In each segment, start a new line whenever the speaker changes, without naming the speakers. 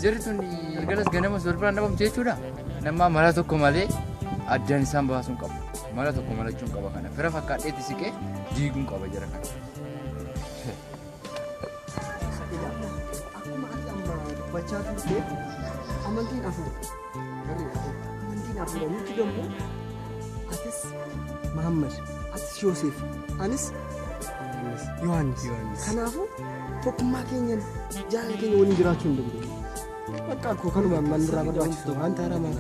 Jirtuun ergalas ganama sorbraan dhabamte jechuudha. Nama mala tokko malee addaan isaan baasuun qabu. Mala tokko malachuun qaba kana. Fira fakkaadheetti siqee diiguun qaba jara kana.
Akkuma ati amma dubbachaa turte amantiin afur. Amantiin afur nuti gamoo atis Muhammad, atis Yoosef, anis Yohaannis. Kanaafuu tokkummaa keenyan jaalala keenya waliin jiraachuu hin dandeenye. Bakka akkoo kanuma manirraa barbaachisu wanta haramaa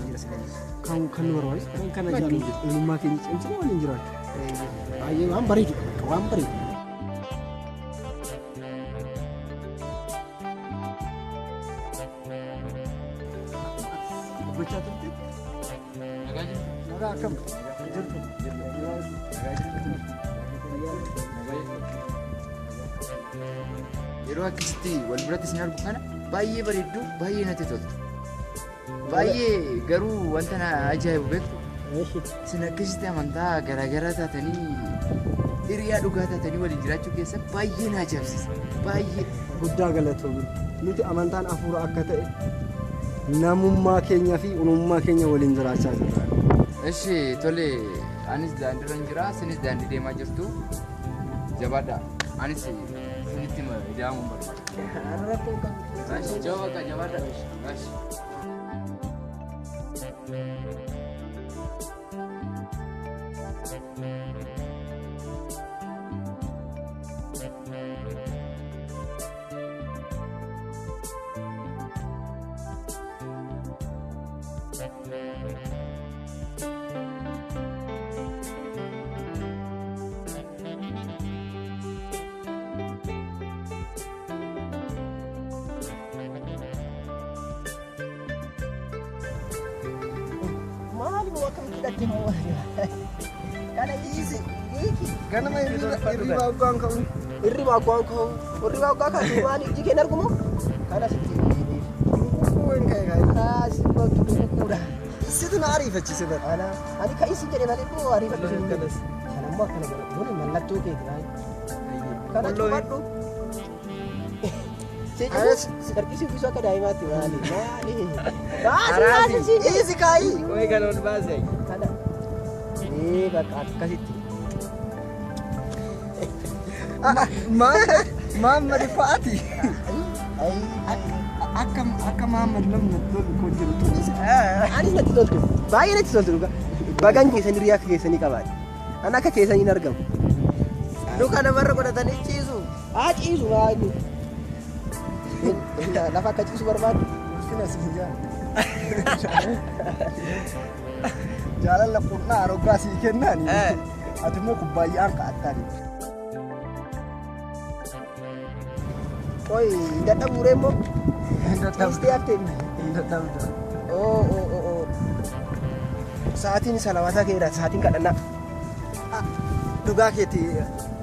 kan nu barbaachisu kan kana jaallu eenyummaa keenya cimsanii waliin jiraachuu. Baay'ee waan bareedu waan bareedu. Dubbachaa turte? Nagaa akkam? Jirtu?
Yeroo akkasitti wal biratti isin argu kana baay'ee bareeddu baay'ee natti toltu. Baay'ee garuu wanta na ajaa'ibu beektu isin akkasitti amantaa garaagaraa taatanii hiriyaa dhugaa taatanii waliin jiraachuu keessa baay'ee na ajaa'ibsiisa. Baay'ee
guddaa galatoomi. Nuti amantaan hafuura akka ta'e namummaa keenyaa fi uumamummaa keenya waliin jiraachaa jirra.
Eshi tole anis daandiirra jira isinis daandii deemaa jirtu jabaadha. Anis isinitti ida'amuun barbaada. Ashi jabaadha. Ashi.
Ganama hirribaa oggaan ka'u. Hirribaa oggaan ka'u. Hirribaa oggaa kaasuu maali iji keenya argumoo? Kana sitti dubbisuun ka'e dubbisuudha. Situ na ariifachiise bara. Ani ka'isi jedhe malee koo ariifachiise. Kanammoo akkana godha. Kun mallattoo keeti. Kana cufadhu. Harkisi uffisuu akka daa'imaatti maali? Baasi. Iisi kaayi. Koyi kana ol baasee. Kana. Bakka akkasitti. Muhammad Faati. Akka Muhammad namni tolu koo jiru tunis. Anis natti toltu. Baay'ee natti toltu. Bagaan keessanii riyaa keessanii qabaate. Ani akka keessanii hin argamu. Duka namarra godhatanii ciisu. Ciisu baay'ee. Lafa akka ciisu barbaadu. Jaalala qunnaa aroggaa sii kennaani. Ati immoo kubbaayyaa ka'attaani. Oi, dadhabuure immoo? Dadhabdee haftee? Dadhabda. Sa'aatiin salawataa keedha. Sa'aatiin kadhannaa. Dhugaa keeti.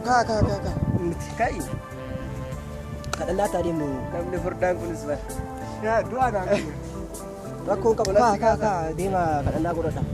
Kaa. Ka'i. Kadhannaa taa deemu. Namni furdaan kunis bara. Du'aadhaan. Rakkoon qabu. Kaa. Deema kadhannaa godhadha.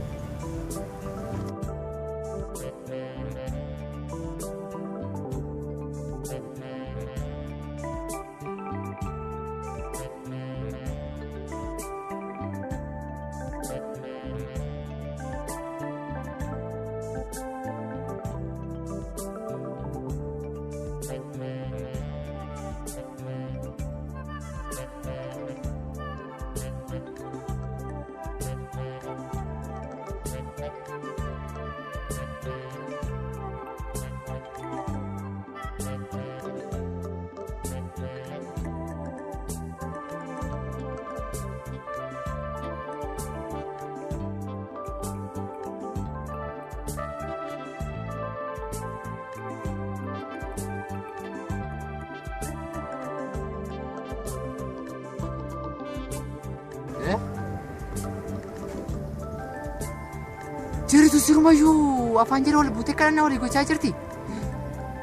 Jiritu sirumayyuu afaan jala wal buutee kadhannaa walii gochaa jirti.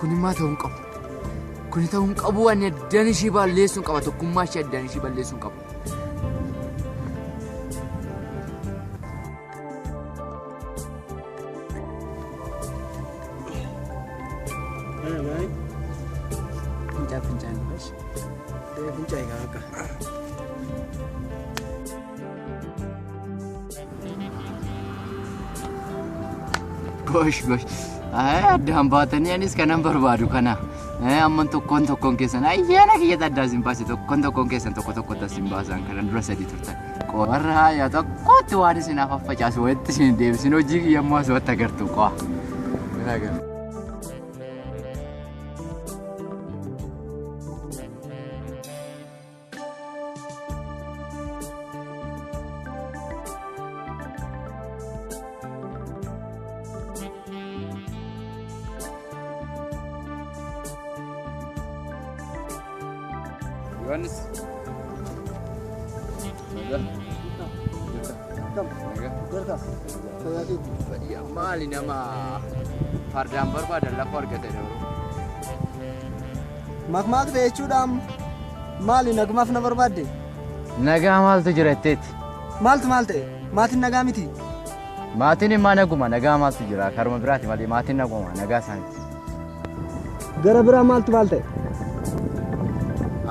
Kun immoo ta'uu hin qabu. Kun ta'uu hin qabu. Ani addaan ishii balleessuun qaba. Tokkummaa ishee addaan ishii balleessuun qabu. Fincaa'e kan akka. Gosh. Addaan baatanii anis kanan barbaadu kana. Amman tokkoon keessan ayyaana kiyyata addaa isin baase tokkoon keessan tokko isin baasan kanan dura sadii turtan. Qorraa yaa tokkotti waan isin faffacaasu walitti isin deebisin hojii kiyyammoo asumatti agartu qo'a. Yohanes. Maali nama fardaan barbaadan lafa argatan yeroo.
Maal ta'e jechuudhaan maali nagmaaf na barbaadde?
Nagaa maaltu jira jetteetti?
Maaltu maal ta'e? Maatiin nagaa miti?
Maatiin immaa naguma nagaa maaltu jira? Karuma biraati malee maatiin naguma nagaa isaaniiti.
Gara biraa maaltu maal ta'e?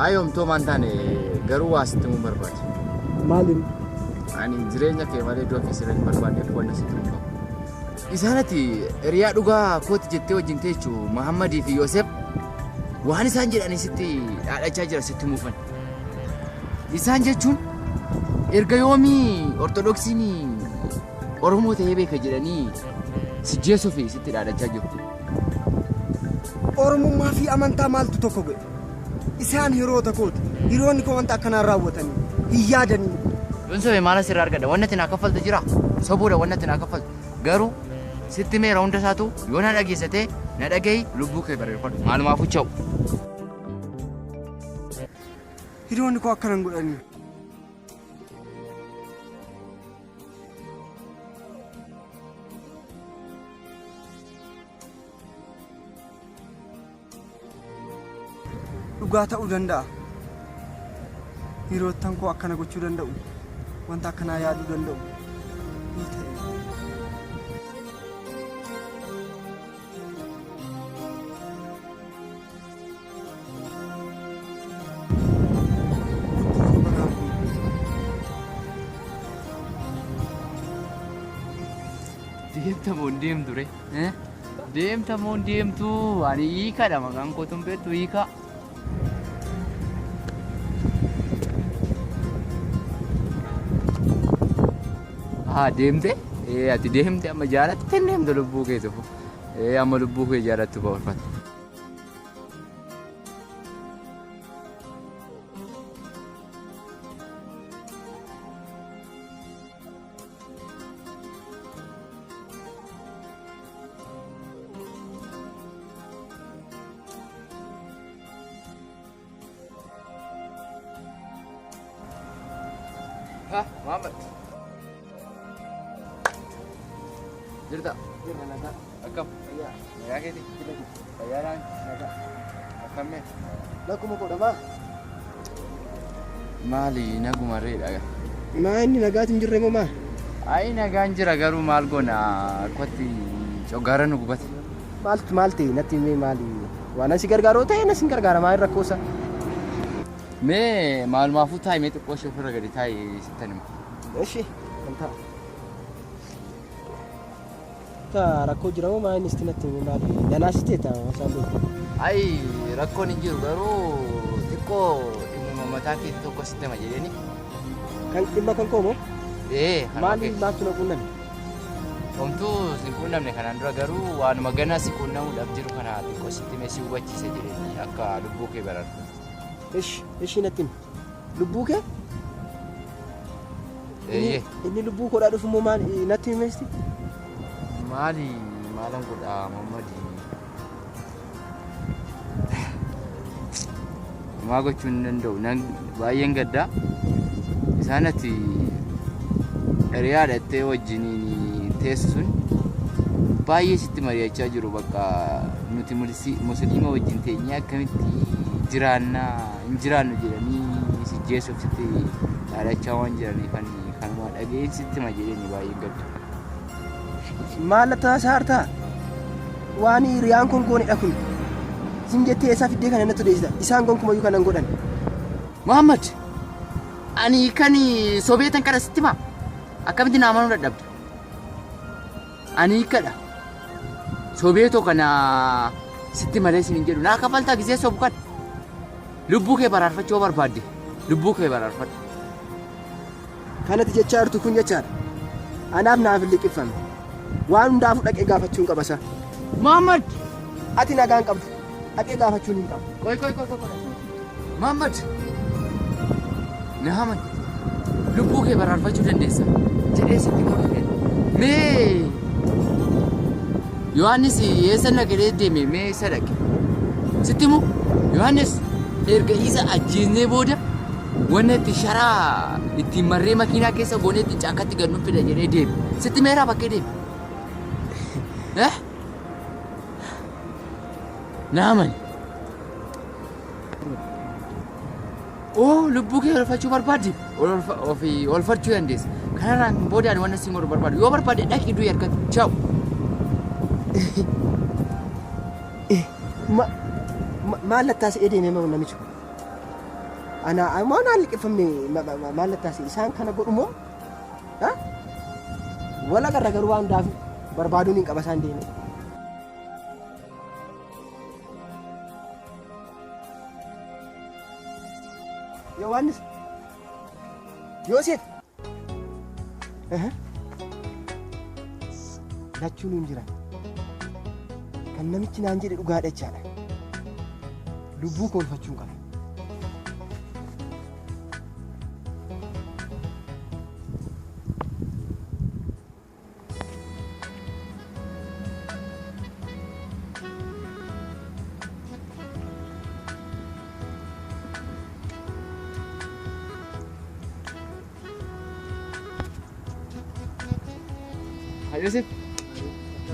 Ayoomtoo maan taane garuu waa sitti muu barbaade.
Maaliin?
Ani jireenya kee malee iddoo keessa irratti barbaadneef wanna sitti muu qabu. Isaanati hiriyaa dhugaa kooti jettee wajjin teechu Muhammadii fi Yoosef waan isaan jedhanii sitti dhaadhachaa jira sitti muufan. Isaan jechuun erga yoomii Ortodoksiin Oromoo ta'ee beeka jedhanii si jeesuu fi sitti dhaadhachaa jirtu.
Oromummaa fi amantaa maaltu tokko godhe? Isaan hiriyoota kooti. Hiriyoonni koo wanta akkanaan raawwatanii hin yaadanii.
Yoonsoo maal asirraa argadha? Wanna itti naa kaffaltu jira? Sobuudha wanna itti naa kaffaltu. Garuu sitti meera hunda isaatu yoo na dhageessate na dhagahi lubbuu kee bareeffadhu. Maalumaaf ucha'u.
Hiriyoonni koo akkanaan godhanii. Dhugaa ta'uu danda'a. Hiriyoottan koo akkana gochuu danda'u. Wanta akkanaa yaaduu danda'u. Ni ta'e.
Deemtamoo hin deemtu re? Deemtamoo hin deemtu? Ani hiikaadha maqaan kootu hin beektu hiikaa. Deemte? Ati deemte amma jaalatte hin deemte lubbuu kee tokko. Amma lubbuu kee jaalattu qofarfata. Muhammad. Jirta?
Jirta nagaa.
Akkam?
Fayyaa.
Nagaa keeti? Fayyaadhaan?
Nagaa.
Akkamee?
Lakkuma godhamaa?
Maali naguma reedha?
Maa inni nagaatu hin jirre moo maal?
Ayi nagaan jira garuu maal goona akkatti coggaara nu gubate.
Maal ta'e natti himee maali? Waan asi gargaaroo ta'e nas hin gargaara maal rakkoosa?
Mee maalumaafuu taa'imee xiqqoo ishee ofirra gadi taa'ee sittan hima.
Eshi wanta. Rakkoo jira moo maa inni sitti natti himee maali? Danaasitee ta'a osoo beeku.
Ayi rakkoon hin jiru garuu xiqqoo dhimma mataa keetii tokko sitti hima jedheeni.
Kan dhimma kan koo moo?
Maali
maaltu na quunname?
Homtuu si quunnamne kanaan dura garuu waanuma ganaa si quunnamuudhaaf jiru kana xiqqoo sitti himee si hubachiise jedheeni akka lubbuu kee barartu.
Eshi natti hima. Lubbuu kee? Inni lubbuu koodhaa dhufu moo maal natti himeesti?
Maali maalan godhaa Muhammadi? Maa gochuu hin danda'u baay'een gaddaa isaan ati hiriyaa dhattee wajjiniin teessu sun baay'ee sitti mari'achaa jiru bakka nuti musliima wajjin teenyee akkamitti hin jiraannu jedhanii si jeessuuf sitti dhaadachaa waan jiraniif kanuma dhaga'een sitti ma jedhanii baay'een gaddu.
Maal taasisaa waan hiriyaan kun goonedha kun isin jettee eessaa fiddee kana natti odeessita isaan gonkumayyuu kanan godhan.
Muhammad ani kan sobeetan kana sitti maa akkamitti naa amanuu dadhabda? Ani hiikadha Sobeetoo kana sitti malee isin hin jedhu. Naa kafaltaa gisee sobu kan. Lubbuu kee baraarfachuu barbaadde. Lubbuu kee baraarfadhu.
Kanatti jechaa jirtu kun jechaadha. Anaaf naaf hin liqifame. Waan hundaafuu dhaqee gaafachuun qaba isa.
Muhammad!
Ati nagaan qabdu. Dhaqee gaafachuun hin qabu.
Qoy. Muhammad! Naaman lubbuu kee baraarfachuu dandeessa. Jedhee sitti qabate. Mee Yohaannis eessa naqee deeme mee isa dhaqe. Sitti moo Yohaannis erga isa ajjeesnee booda wanna itti sharaa ittiin marree makiinaa keessa goonee ittiin caakatti gad nuuf fida jedhee deeme. Sitti meeraa bakkee deeme. Naaman. Lubbuu kee oolfachuu barbaadde ofii oolfachuu dandeessa. Kanarraan boodaan wanna si godhu barbaadu. Yoo barbaadde dhaqii du'e harkatti. Ciao.
Maal lattaas deemee moo namichi kun? Ana moo naan liqifamne maal lattaas isaan kana godhu moo? Wala gargaaruu waan hundaaf barbaaduun hin qaba isaan deemee. Yohaannis Yoosef lachuun hin jiran kan namichi naan jedhe dhugaadha jechaadha. Lubbuu koo oolfachuun qaba.
Yosef,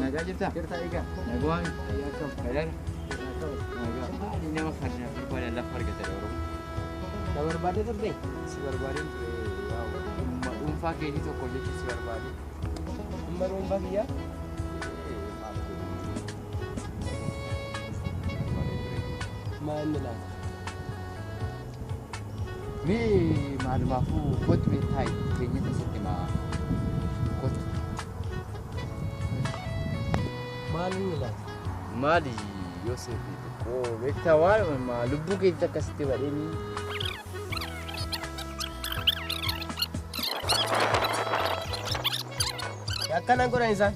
nagaa jirtaa? Jirtaa egaa. Nagaan. Nagaa. Ini nama farda berbada lafa argata da Oromoo.
Da barbaade turre?
Si barbaade dhuunfaa keetii tokko jechuun si barbaade.
Amma dhuunfaa kiyyaa? Maal laata?
Mee maalumaafuu kootu mee taayi keenya keessatti kootu.
Maal laata?
Maali Yosef? Beektaa waan lubbuu keetti akkasitti badheenii.
Akkanan godhan isaan?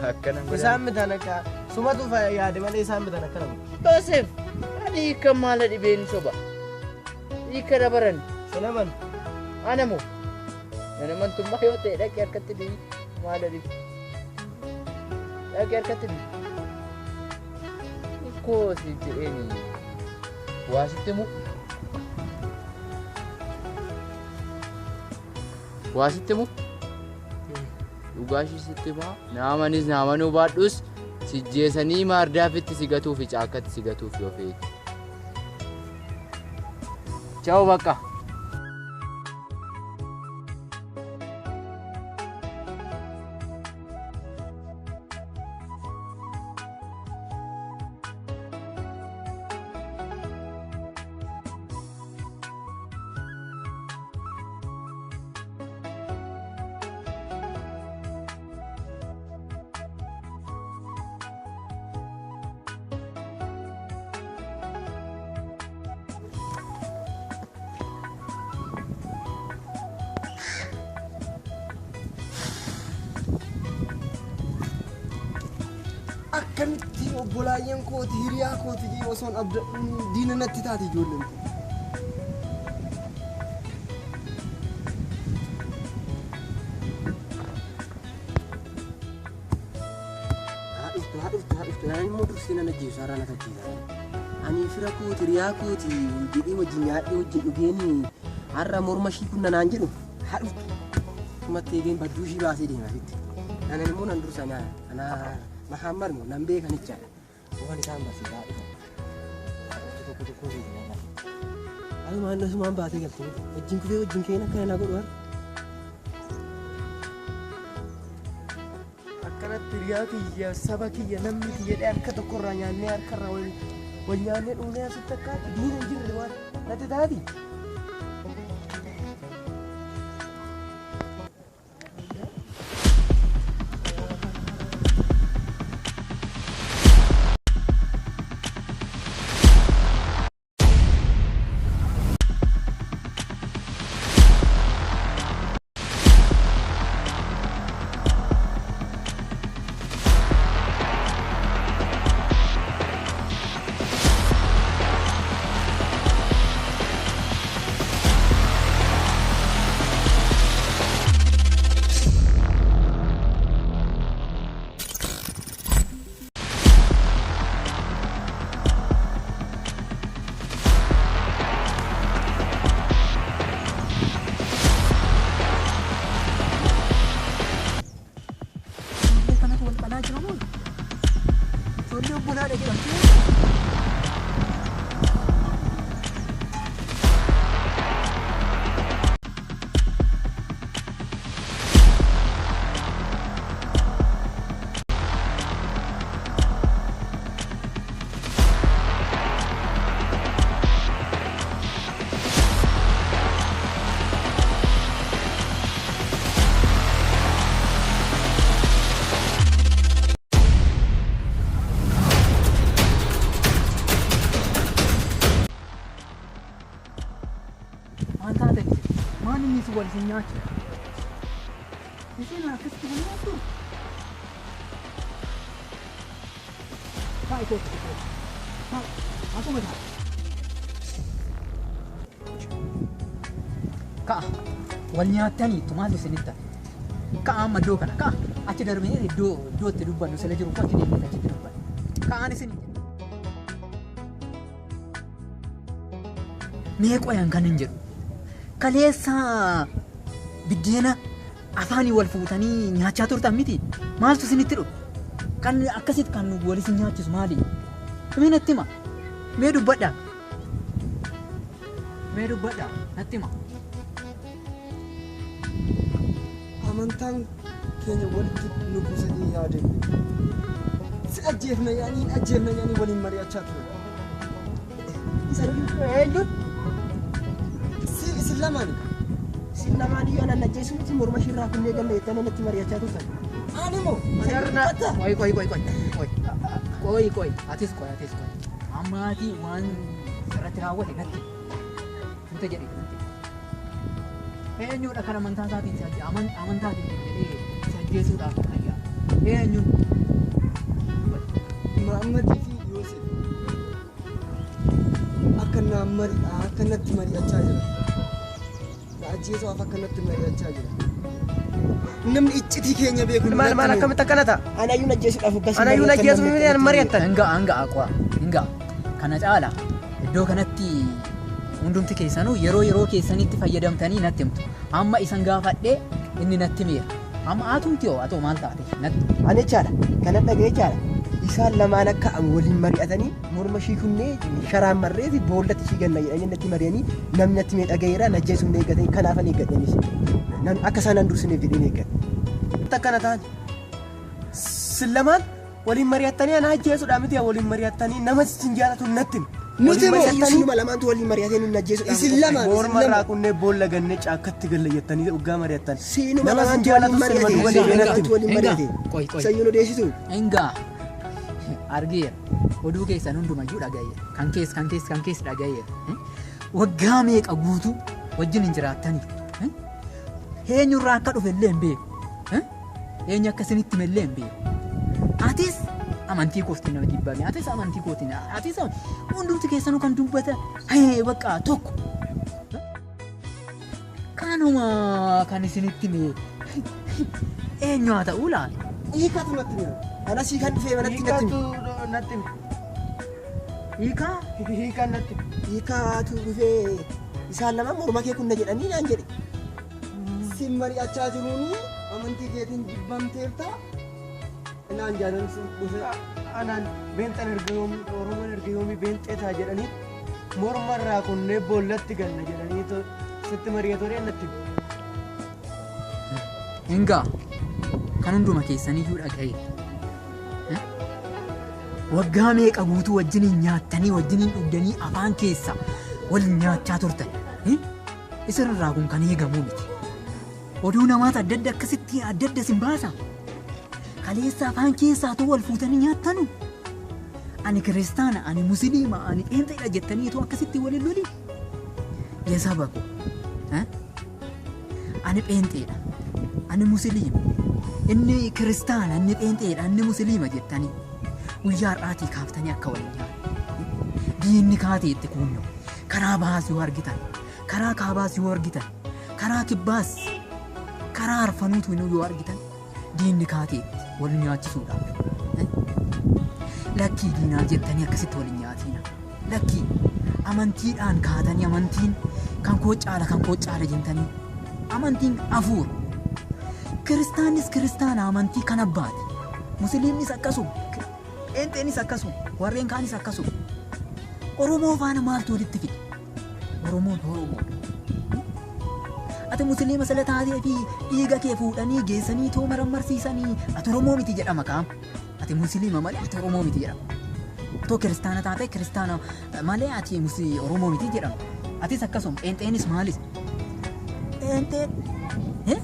Akkanan godhan.
Isaan bitan akka sumatu yaade malee isaan bitan akkana godhan.
Yosef, ani hiika maala dhibeen soba? Hiika dabaran.
Sinaman?
Anamoo? Nanamantummaa yoo ta'e dhaqee harkatti dhiyi maala dhibi? Dhaqee harkatti dhiyi. Kosi jedheeni waasitti mu dhugaashii sitti maa naamanis naamanuu baadhus si jeesanii maardaafitti si gatuufi caakkatti si gatuuf yoo feeti. Ciao bakka.
Akkamitti obbolaayyaan kooti hiriyaa kooti osoon diina natti taate ijoolleen kun. Haa dhuftu naan immoo dursee nan ajjeesu har'a natti ajjeesa. Ani fira kooti hiriyaa kooti jedhee wajjin nyaadhee wajjin dhugeenii har'a morma ishii kun naan jedhu haa dhuftu. Sumattee eegeen badduu ishii baasee deema sitti. Ana immoo nan dursa nyaata. Muhammad mo nambe kanicha waan isaan barsiisaa dhufa tokko ayi maan nasu maan baatee galtee wajjin kufee wajjin keen akka na godhu akkanatti riyaa kiyya saba kiyya namni kiyya jedhee harka tokkorraa nyaannee harkarraa wal nyaannee dhuunee asitti akka diina hin jirre waan natti taati.
maal taatanii maal inni si wal isin nyaachu isin akkasitti wal nyaattu kaa ikootti kaa asuma ta'a kaa wal nyaattaniittu maal isinitti kaa amma iddoo kana kaa achi darbee iddoo itti dubbannu sila jiru achi deemnee achitti dubbannu kaan isin mee qoyan kan hin jedhu kaleessa biddeena afaanii wal fuutanii nyaachaa turtan miti maaltu isinitti dhufu kan akkasitti kan wal isin nyaachisu maali mee natti hima mee dubbadhaa natti hima
amantaan keenya walitti nu buusanii yaadame si ajjeefna yaanii waliin mari'achaa turan isin lamaanii yoo nan ajjeesuuti morma shirraa kunnee galle jettanii natti mari'achaa turtan ani moo
qoy atis qoy ammaatii waan irratti raawwate natti nuti jedhe eenyudha kan amantaa isaatiin si amantaatiin jedhee si ajjeesuudhaaf ayyaa eenyuun
Muhammadii fi Yoosef akkanatti mari'achaa jira na ajjeesuuf akkanatti mari'achaa jira namni iccitii keenya beeku
maal akkamitti akkana ta'a
anayyuun ajjeesuudhaaf hoggasii
anayyuun ajjeesuuf mari'attan
hingaa kana caala iddoo kanatti hundumti keessanuu yeroo keessanitti fayyadamtanii natti himtu amma isan gaafadhee inni natti miira amma atumti hoo atoo maal taate natti
ani jechaadha kanan dhaga'e jechaadha isaan lamaan akka waliin mari'atanii morma ishii kunnee sharaan marree fi boollatti ishii ganna jedhanii natti mari'anii namni natti mee dhaga'eera na ajjeesuuf na eeggatanii kanaafan eeggadhanis akka isaan an dursineef jedheen eeggadha
akkana ta'an sin lamaan waliin mari'attanii ana ajjeesuudhaa miti waliin mari'attanii nama sin jaalatu natti
nuti isinuma lamaantu waliin mari'atee nu ajjeesuudhaaf isin lamaan
morma irraa kunnee boolla gannee caakkatti galla jettanii dhugaa mari'attan
siinuma lamaantu waliin mari'ate sayyuun odeessitu
hingaa argeera oduu keessan hundumayyuu dhagayeera kan keessa dhagayeera waggaa meeqa guutuu wajjin hin jiraattanii eenyurraa akka dhufe illee hin beeku eenyu akkasinitti illee hin beeku atis amantii kooftiin nama jibbame atis amantii kootiin atis hundumti keessanuu kan dubbata bakka tokko kanuma kan isinitti mee eenyu haa ta'uu laal
hiikatu natti mira anasii kan dhufee manatti
natti
hiikaatu dhufee isaan lama morma kee kunna jedhanii naan jedhe sin mari'achaa jiruuni amantii keetiin jibbamteerta naan jaalan sun dhufe
anaan beenxan oromoon erga yoomii beenxeetaa jedhanii morma irraa kunnee boollatti ganna jedhanii sitti mari'atoo natti
hingaa kan hunduma keessaniyyuu dhaga'e waggaa meeqa guutuu wajjiniin nyaattanii wajjiniin dhugdanii afaan keessa waliin nyaachaa turtan isinirraa kun kan eegamuu miti oduu namaata adda akkasitti adda sin baasa kaleessa afaan keessaatu wal fuutanii nyaattanu ani kiristaana ani musliima ani pheenxeedha jettaniitu akkasitti waliin loli yesaba ko ani pheenxeedha ani musliima inni kiristaana inni pheenxeedha inni musliima jettanii guyyaa har'aatii kaaftanii akka waliin nyaatan diinni kaatee itti kuunyo karaa bahaas yoo argitan karaa kaabaas yoo argitan karaa kibbaas karaa arfanuutu yoo argitan diinni kaatee waliin nyaachisuudhaaf lakkii diinaa jettanii akkasitti waliin nyaatiina lakkii amantiidhaan kaatanii amantiin kan koo caala jettanii amantiin hafuura kiristaannis kiristaana amantii kan abbaati musliimnis akkasuma pheenxeenis akkasuma warreen kaanis akkasuma oromoo faana maaltu walitti fide oromoon ati musliima sala taatee fi dhiiga kee fuudhanii geessanii too marammarsiisanii ati oromoo miti jedhama kaam ati musliima malee ati oromoo miti jedhama too kiristaana taatee kiristaana malee ati oromoo miti jedhama atis akkasuma pheenxeenis maalis pheenxeen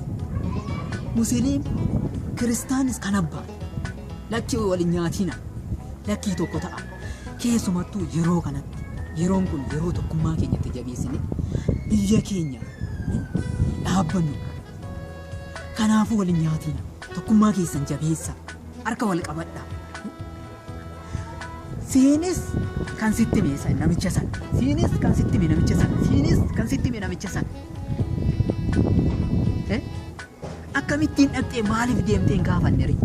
musliim kiristaanis kan abbaa lakkii waliin nyaatina lakkii tokko ta'a keessumattuu yeroo kanatti yeroon kun yeroo tokkummaa keenyatti jabeessine biyya keenya dhaabbannu. Kanaafuu waliin nyaatina. Tokkummaa keessan jabeessa. Harka wal qabadhaa. Siinis kan sitti meesa namicha sana. Siinis kan sitti mee namicha sana. Siinis kan sitti mee namicha sana. Akkamittiin dhaqxee maaliif deemtee hin gaafanne ree?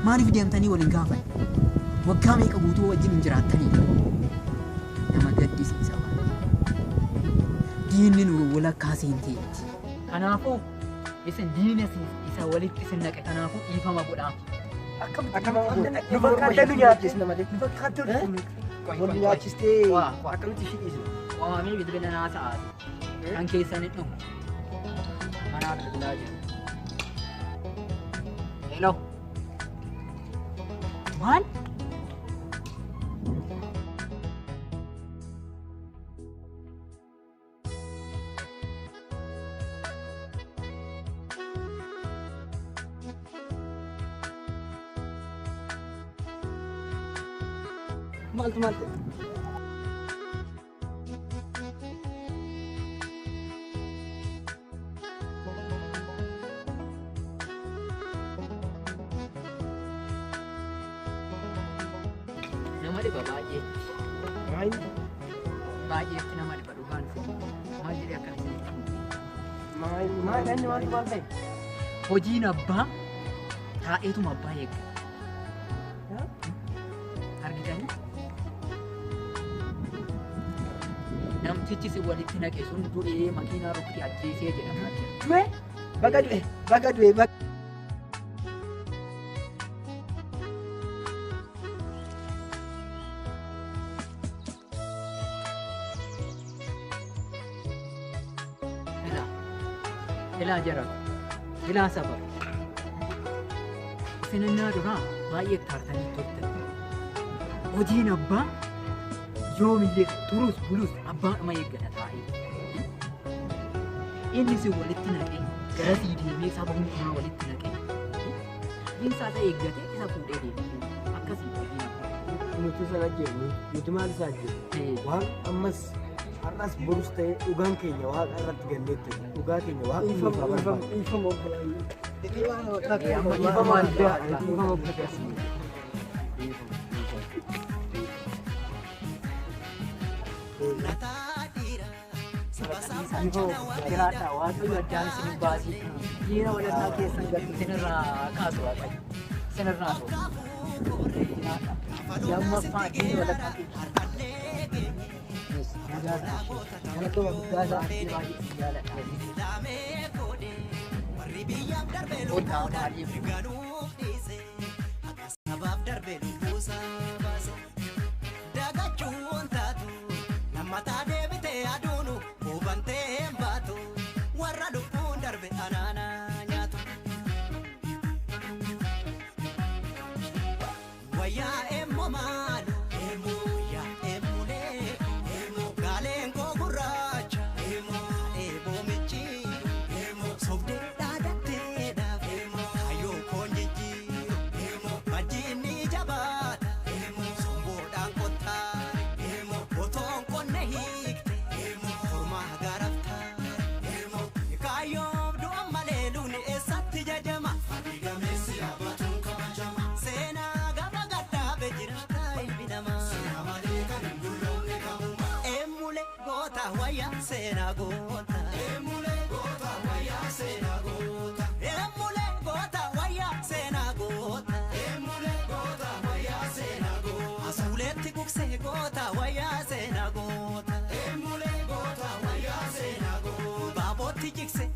Maaliif deemtanii waliin gaafanne? Waggaa meeqa guutuu wajjin hin jiraattanii? Nama gaddisiisa. Diinni nu walakkaa seenteetti. Kanaafuu isin diina isa walitti isin naqe kanaafuu dhiifama godhaa.
Nu fakkaatee nu nyaachisna malee. Nu fakkaatee wal nyaachistee akkamitti ishii dhiisna?
Waamee bilbila naa sa'aati. Kan keessan hin dhumu. Manaa bilbilaa jiru. Hello. Maal?
Maaltu maal ta'e?
Nama dhiba baay'eetti. Baay'eetti nama dhiba dhugaan maal jedhee akkana isinitti
Maal ta'e?
hojiin abbaa taa'eetuma abbaa eega. Argitanii? Namtichi si walitti naqe sun du'ee makiinaa rukutii ajjeesee jedhamaa jira.
Du'e? Baga du'e. Baga du'e.
Ilaa jedhamu. Ilaa saba. Isinannaa duraa baay'ee taartanii turtan. Hojiin abbaa yoomillee turus bulus abbaadhuma eeggata taa'ee. Inni si walitti naqee gara sii deemee saba hundumaa walitti naqee. Dinsaa isa eeggatee isa fuudhee deemee akkasii hojiin abbaa.
Nuti sana jennu nuti maal isaa jennu waan ammas har'as borus ta'e dhugaan keenya waaqa irratti ganneetti dhugaa keenya waaqa nuuf barbaada.
Dhiifama obbolaayyuu.
Dhiifama addaa.
Dhiifama obbolaayyuu.
Jiraadhaa waaqayyo addaan isin baasii dhiira walirraa keessan gadi isinirraa kaasu waaqayyo isinirraa ta'u. Lammaffaa dhiira walirraa keessan. Galatuma guddaa isaa baay'ee isin jaaladha. Qonnaa baay'ee
Mataa deebitee aduunu hubantee hin baatu warra lubbuun darbe anaana nyaatu. Wayyaa emmoo maalu wayyaa emmulee gaaleen koo gurraacha eeboo michi sobdee dhaadhattee dhaabe hayyoo koon jijjiiru bajjiinni jabaata somboodhaan qottaa. Sena gota, emule gota, waya sena gota, emule gota, waya sena gota, emule gota, waya sena gota, asuletti kukse gota, waya sena gota, emule gota, waya sena gota, baboti jikse